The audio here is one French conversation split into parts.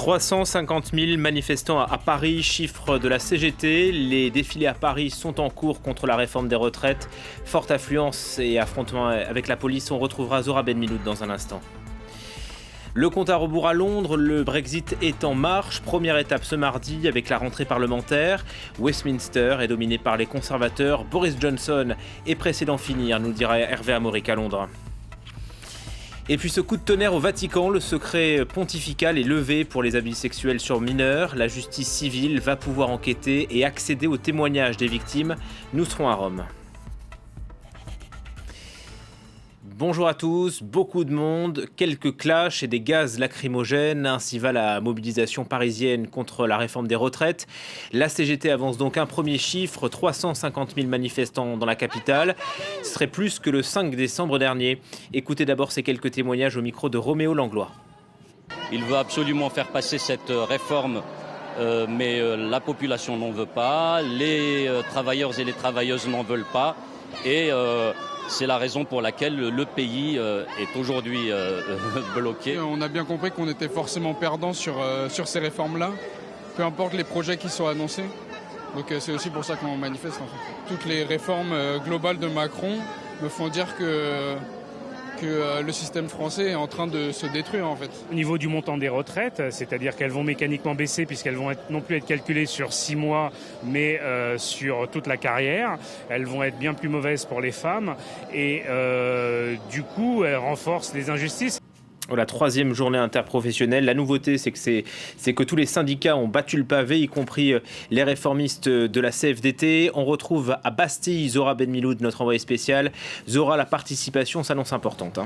350 000 manifestants à Paris, chiffre de la CGT. Les défilés à Paris sont en cours contre la réforme des retraites. Forte affluence et affrontement avec la police. On retrouvera Zora Benmiloud dans un instant. Le compte à rebours à Londres, le Brexit est en marche. Première étape ce mardi avec la rentrée parlementaire. Westminster est dominé par les conservateurs. Boris Johnson est pressé d'en finir, nous dira Hervé Amoric à Londres. Et puis ce coup de tonnerre au Vatican, le secret pontifical est levé pour les abus sexuels sur mineurs. La justice civile va pouvoir enquêter et accéder aux témoignages des victimes. Nous serons à Rome. Bonjour à tous, beaucoup de monde, quelques clashs et des gaz lacrymogènes, ainsi va la mobilisation parisienne contre la réforme des retraites. La CGT avance donc un premier chiffre, 350 000 manifestants dans la capitale. Ce serait plus que le 5 décembre dernier. Écoutez d'abord ces quelques témoignages au micro de Roméo Langlois. Il veut absolument faire passer cette réforme, mais la population n'en veut pas, les travailleurs et les travailleuses n'en veulent pas. Et c'est la raison pour laquelle le pays est aujourd'hui bloqué. On a bien compris qu'on était forcément perdant sur ces réformes-là, peu importe les projets qui sont annoncés. Donc c'est aussi pour ça qu'on manifeste en fait. Toutes les réformes globales de Macron me font dire que le système français est en train de se détruire en fait. Au niveau du montant des retraites, c'est-à-dire qu'elles vont mécaniquement baisser puisqu'elles vont non plus être calculées sur 6 mois mais sur toute la carrière. Elles vont être bien plus mauvaises pour les femmes et du coup elles renforcent les injustices. La troisième journée interprofessionnelle. La nouveauté, c'est que tous les syndicats ont battu le pavé, y compris les réformistes de la CFDT. On retrouve à Bastille Zora Benmiloud, notre envoyée spéciale. Zora, la participation s'annonce importante.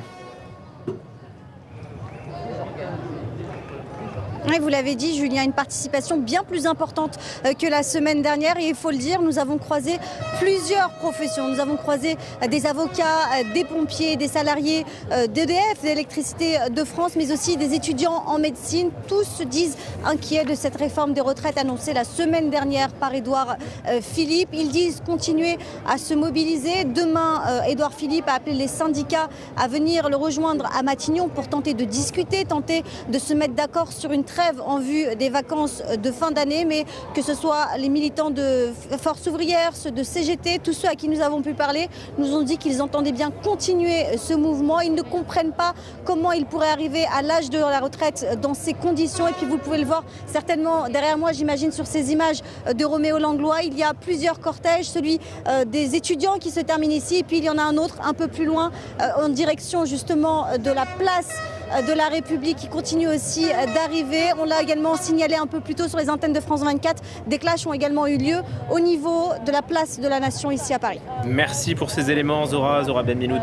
Oui, vous l'avez dit, Julien, une participation bien plus importante que la semaine dernière. Et il faut le dire, nous avons croisé plusieurs professions. Nous avons croisé des avocats, des pompiers, des salariés d'EDF, d'Électricité de France, mais aussi des étudiants en médecine. Tous se disent inquiets de cette réforme des retraites annoncée la semaine dernière par Édouard Philippe. Ils disent continuer à se mobiliser. Demain, Édouard Philippe a appelé les syndicats à venir le rejoindre à Matignon pour tenter de discuter, tenter de se mettre d'accord sur une trêve en vue des vacances de fin d'année, mais que ce soit les militants de Force ouvrière, ceux de CGT, tous ceux à qui nous avons pu parler, nous ont dit qu'ils entendaient bien continuer ce mouvement. Ils ne comprennent pas comment ils pourraient arriver à l'âge de la retraite dans ces conditions. Et puis vous pouvez le voir certainement derrière moi, j'imagine, sur ces images de Roméo Langlois. Il y a plusieurs cortèges, celui des étudiants qui se termine ici, et puis il y en a un autre un peu plus loin en direction justement de la place de la République qui continue aussi d'arriver. On l'a également signalé un peu plus tôt sur les antennes de France 24. Des clashs ont également eu lieu au niveau de la place de la Nation ici à Paris. Merci pour ces éléments, Zora Benmiloud.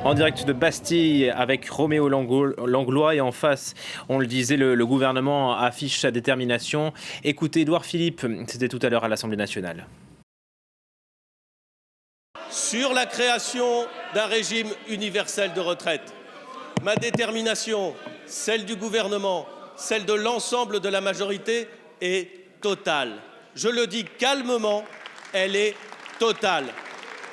En direct de Bastille avec Roméo Langlois. Et en face, on le disait, le gouvernement affiche sa détermination. Écoutez, Édouard Philippe, c'était tout à l'heure à l'Assemblée nationale. Sur la création d'un régime universel de retraite, ma détermination, celle du gouvernement, celle de l'ensemble de la majorité est totale. Je le dis calmement, elle est totale.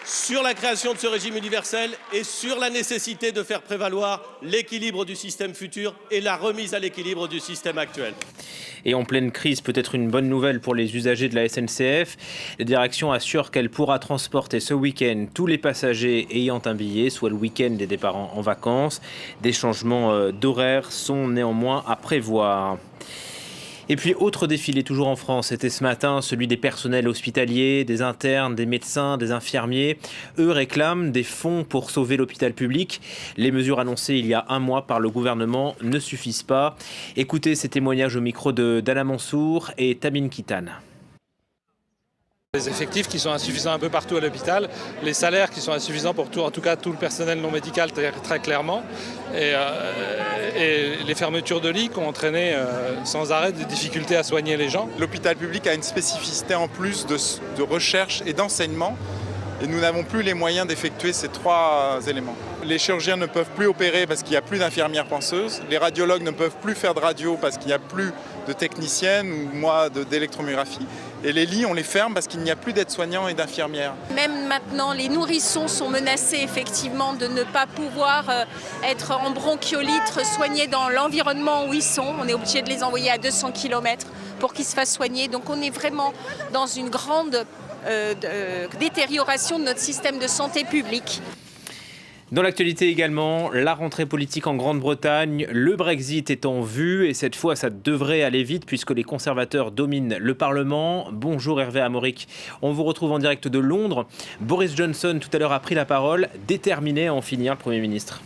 Sur la création de ce régime universel et sur la nécessité de faire prévaloir l'équilibre du système futur et la remise à l'équilibre du système actuel. Et en pleine crise, peut-être une bonne nouvelle pour les usagers de la SNCF. La direction assure qu'elle pourra transporter ce week-end tous les passagers ayant un billet, soit le week-end des départs en vacances. Des changements d'horaire sont néanmoins à prévoir. Et puis, autre défilé toujours en France, c'était ce matin celui des personnels hospitaliers, des internes, des médecins, des infirmiers. Eux réclament des fonds pour sauver l'hôpital public. Les mesures annoncées il y a un mois par le gouvernement ne suffisent pas. Écoutez ces témoignages au micro d'Alain Mansour et Tamine Kitane. Les effectifs qui sont insuffisants un peu partout à l'hôpital, les salaires qui sont insuffisants pour tout, en tout cas tout le personnel non médical très clairement, et les fermetures de lits qui ont entraîné sans arrêt des difficultés à soigner les gens. L'hôpital public a une spécificité en plus de recherche et d'enseignement, et nous n'avons plus les moyens d'effectuer ces trois éléments. Les chirurgiens ne peuvent plus opérer parce qu'il n'y a plus d'infirmières penseuses, les radiologues ne peuvent plus faire de radio parce qu'il n'y a plus de techniciennes ou d'électromyographie. Et les lits, on les ferme parce qu'il n'y a plus d'aides-soignants et d'infirmières. Même maintenant, les nourrissons sont menacés effectivement de ne pas pouvoir être en bronchiolite, soignés dans l'environnement où ils sont. On est obligé de les envoyer à 200 km pour qu'ils se fassent soigner. Donc on est vraiment dans une grande détérioration de notre système de santé publique. Dans l'actualité également, la rentrée politique en Grande-Bretagne, le Brexit est en vue et cette fois ça devrait aller vite puisque les conservateurs dominent le Parlement. Bonjour Hervé Amoric, on vous retrouve en direct de Londres. Boris Johnson tout à l'heure a pris la parole, déterminé à en finir le Premier ministre.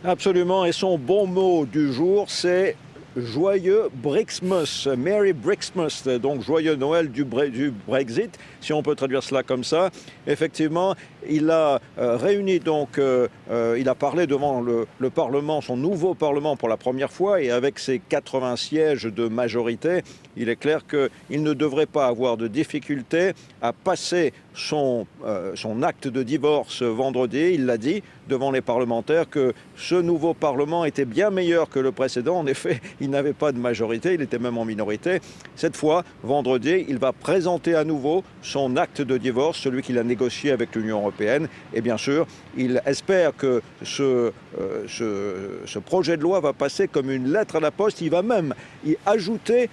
Absolument, et son bon mot du jour c'est joyeux Brixmus, Merry Brixmus, donc joyeux Noël du Brexit, si on peut traduire cela comme ça. Effectivement, il a réuni donc, il a parlé devant le Parlement, son nouveau Parlement pour la première fois, et avec ses 80 sièges de majorité, il est clair qu'il ne devrait pas avoir de difficulté à passer son acte de divorce vendredi. Il l'a dit devant les parlementaires que ce nouveau Parlement était bien meilleur que le précédent. En effet, il n'avait pas de majorité, il était même en minorité. Cette fois, vendredi, il va présenter à nouveau son acte de divorce, celui qu'il a négocié avec l'Union européenne. Et bien sûr, il espère que ce projet de loi va passer comme une lettre à la poste. Il va même y ajouter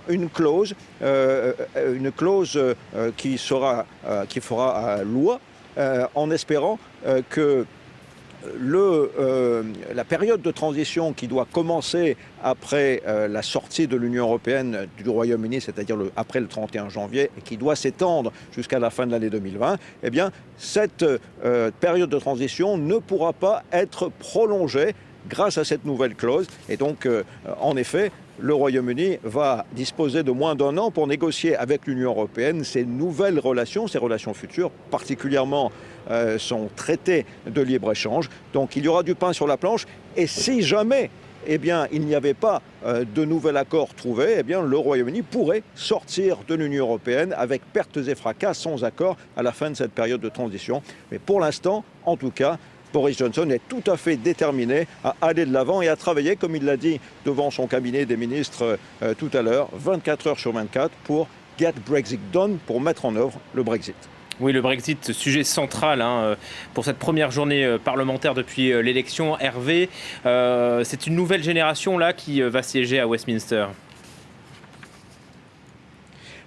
une clause qui fera loi en espérant que la période de transition qui doit commencer après la sortie de l'Union européenne du Royaume-Uni, c'est-à-dire après le 31 janvier, et qui doit s'étendre jusqu'à la fin de l'année 2020, eh bien, cette période de transition ne pourra pas être prolongée grâce à cette nouvelle clause. Et donc, en effet, le Royaume-Uni va disposer de moins d'un an pour négocier avec l'Union européenne ces nouvelles relations, ces relations futures, particulièrement son traité de libre-échange. Donc il y aura du pain sur la planche. Et si jamais il n'y avait pas de nouvel accord trouvé, le Royaume-Uni pourrait sortir de l'Union européenne avec pertes et fracas sans accord à la fin de cette période de transition. Mais pour l'instant, en tout cas, Boris Johnson est tout à fait déterminé à aller de l'avant et à travailler, comme il l'a dit devant son cabinet des ministres tout à l'heure, 24 heures sur 24 pour get Brexit done, pour mettre en œuvre le Brexit. Oui, le Brexit, sujet central pour cette première journée parlementaire depuis l'élection. Hervé, c'est une nouvelle génération là qui va siéger à Westminster.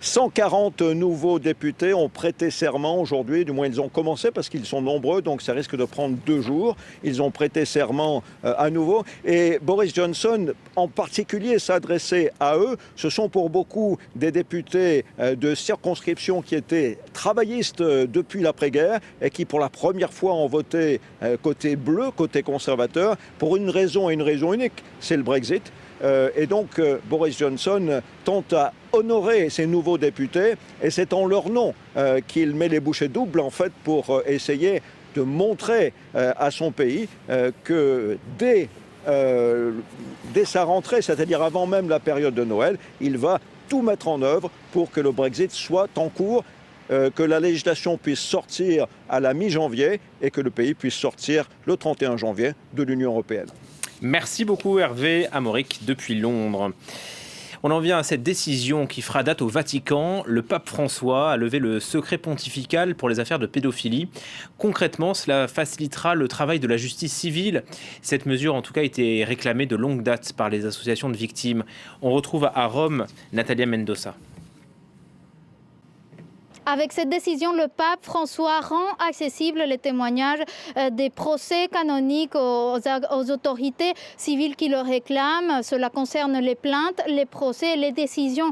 140 nouveaux députés ont prêté serment aujourd'hui, du moins ils ont commencé parce qu'ils sont nombreux, donc ça risque de prendre 2 jours. Ils ont prêté serment à nouveau et Boris Johnson en particulier s'adressait à eux. Ce sont pour beaucoup des députés de circonscription qui étaient travaillistes depuis l'après-guerre et qui pour la première fois ont voté côté bleu, côté conservateur, pour une raison et une raison unique, c'est le Brexit. Et donc Boris Johnson tente à honorer ces nouveaux députés et c'est en leur nom qu'il met les bouchées doubles en fait pour essayer de montrer à son pays que dès sa rentrée, c'est-à-dire avant même la période de Noël, il va tout mettre en œuvre pour que le Brexit soit en cours, que la législation puisse sortir à la mi-janvier et que le pays puisse sortir le 31 janvier de l'Union européenne. Merci beaucoup Hervé Amoric depuis Londres. On en vient à cette décision qui fera date au Vatican. Le pape François a levé le secret pontifical pour les affaires de pédophilie. Concrètement, cela facilitera le travail de la justice civile. Cette mesure, en tout cas, a été réclamée de longue date par les associations de victimes. On retrouve à Rome Natalia Mendoza. Avec cette décision, le pape François rend accessible les témoignages des procès canoniques aux autorités civiles qui le réclament. Cela concerne les plaintes, les procès et les décisions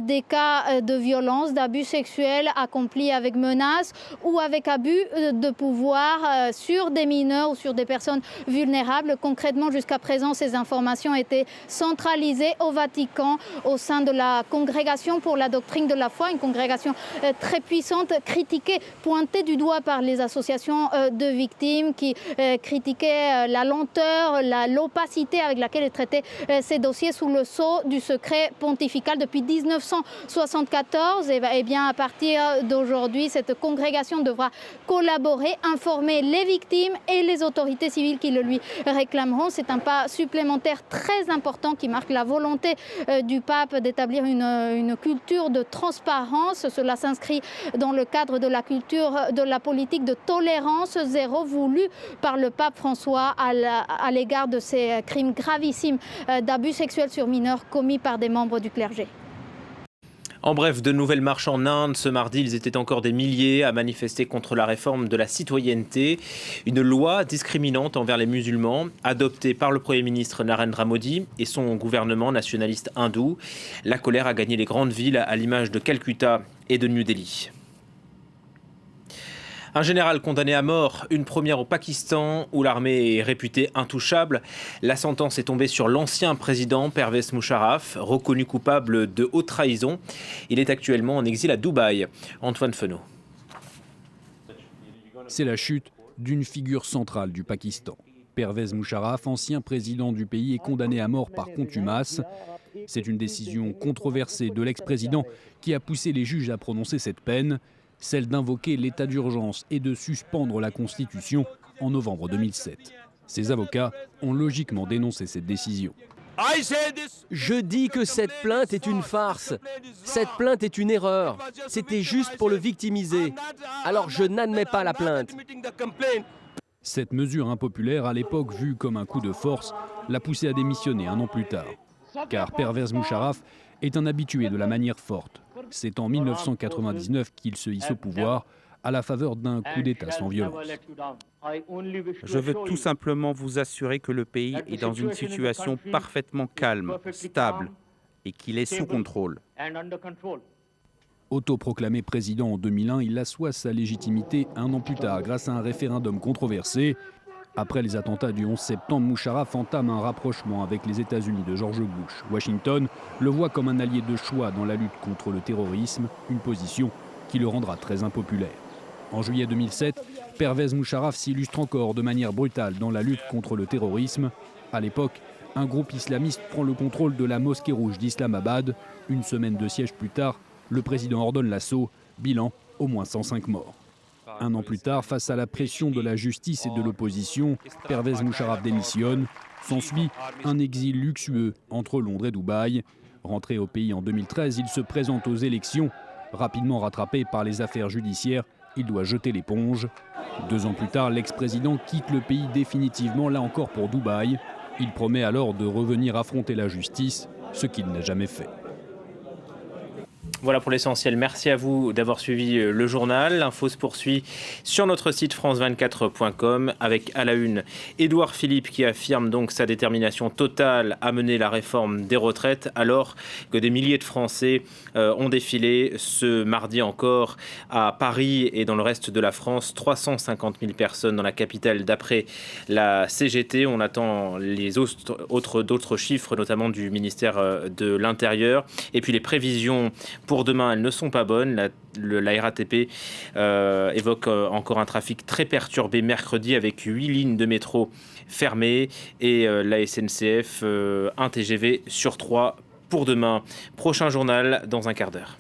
des cas de violence, d'abus sexuels accomplis avec menaces ou avec abus de pouvoir sur des mineurs ou sur des personnes vulnérables. Concrètement, jusqu'à présent, ces informations étaient centralisées au Vatican au sein de la Congrégation pour la doctrine de la foi, une congrégation très très puissante, critiquée, pointée du doigt par les associations de victimes qui critiquaient la lenteur, l'opacité avec laquelle est traité ces dossiers sous le sceau du secret pontifical depuis 1974. Et bien à partir d'aujourd'hui, cette congrégation devra collaborer, informer les victimes et les autorités civiles qui le lui réclameront. C'est un pas supplémentaire très important qui marque la volonté du pape d'établir une culture de transparence. Cela s'inscrit dans le cadre de la culture de la politique de tolérance zéro voulue par le pape François à l'égard de ces crimes gravissimes d'abus sexuels sur mineurs commis par des membres du clergé. En bref, de nouvelles marches en Inde. Ce mardi, ils étaient encore des milliers à manifester contre la réforme de la citoyenneté, une loi discriminante envers les musulmans, adoptée par le Premier ministre Narendra Modi et son gouvernement nationaliste hindou. La colère a gagné les grandes villes à l'image de Calcutta et de New Delhi. Un général condamné à mort, une première au Pakistan où l'armée est réputée intouchable. La sentence est tombée sur l'ancien président Pervez Musharraf, reconnu coupable de haute trahison. Il est actuellement en exil à Dubaï. Antoine Fenot. C'est la chute d'une figure centrale du Pakistan. Pervez Musharraf, ancien président du pays, est condamné à mort par contumace. C'est une décision controversée de l'ex-président qui a poussé les juges à prononcer cette peine, celle d'invoquer l'état d'urgence et de suspendre la Constitution en novembre 2007. Ses avocats ont logiquement dénoncé cette décision. Je dis que cette plainte est une farce. Cette plainte est une erreur. C'était juste pour le victimiser. Alors je n'admets pas la plainte. Cette mesure impopulaire, à l'époque vue comme un coup de force, l'a poussé à démissionner un an plus tard. Car Pervez Musharraf est un habitué de la manière forte. C'est en 1999 qu'il se hisse au pouvoir à la faveur d'un coup d'État sans violence. Je veux tout simplement vous assurer que le pays est dans une situation parfaitement calme, stable et qu'il est sous contrôle. Autoproclamé président en 2001, il assoit sa légitimité un an plus tard grâce à un référendum controversé. Après les attentats du 11 septembre, Musharraf entame un rapprochement avec les États-Unis de George Bush. Washington le voit comme un allié de choix dans la lutte contre le terrorisme, une position qui le rendra très impopulaire. En juillet 2007, Pervez Musharraf s'illustre encore de manière brutale dans la lutte contre le terrorisme. À l'époque, un groupe islamiste prend le contrôle de la mosquée rouge d'Islamabad. Une semaine de siège plus tard, le président ordonne l'assaut. Bilan, au moins 105 morts. Un an plus tard, face à la pression de la justice et de l'opposition, Pervez Musharraf démissionne. S'ensuit un exil luxueux entre Londres et Dubaï. Rentré au pays en 2013, il se présente aux élections. Rapidement rattrapé par les affaires judiciaires, il doit jeter l'éponge. 2 ans plus tard, l'ex-président quitte le pays définitivement, là encore pour Dubaï. Il promet alors de revenir affronter la justice, ce qu'il n'a jamais fait. Voilà pour l'essentiel. Merci à vous d'avoir suivi le journal. L'info se poursuit sur notre site france24.com avec à la une Édouard Philippe qui affirme donc sa détermination totale à mener la réforme des retraites alors que des milliers de Français ont défilé ce mardi encore à Paris et dans le reste de la France. 350 000 personnes dans la capitale d'après la CGT. On attend les d'autres chiffres, notamment du ministère de l'Intérieur. Et puis les prévisions pour demain, elles ne sont pas bonnes. La RATP évoque encore un trafic très perturbé mercredi avec 8 lignes de métro fermées et la SNCF, un TGV sur 3 pour demain. Prochain journal dans un quart d'heure.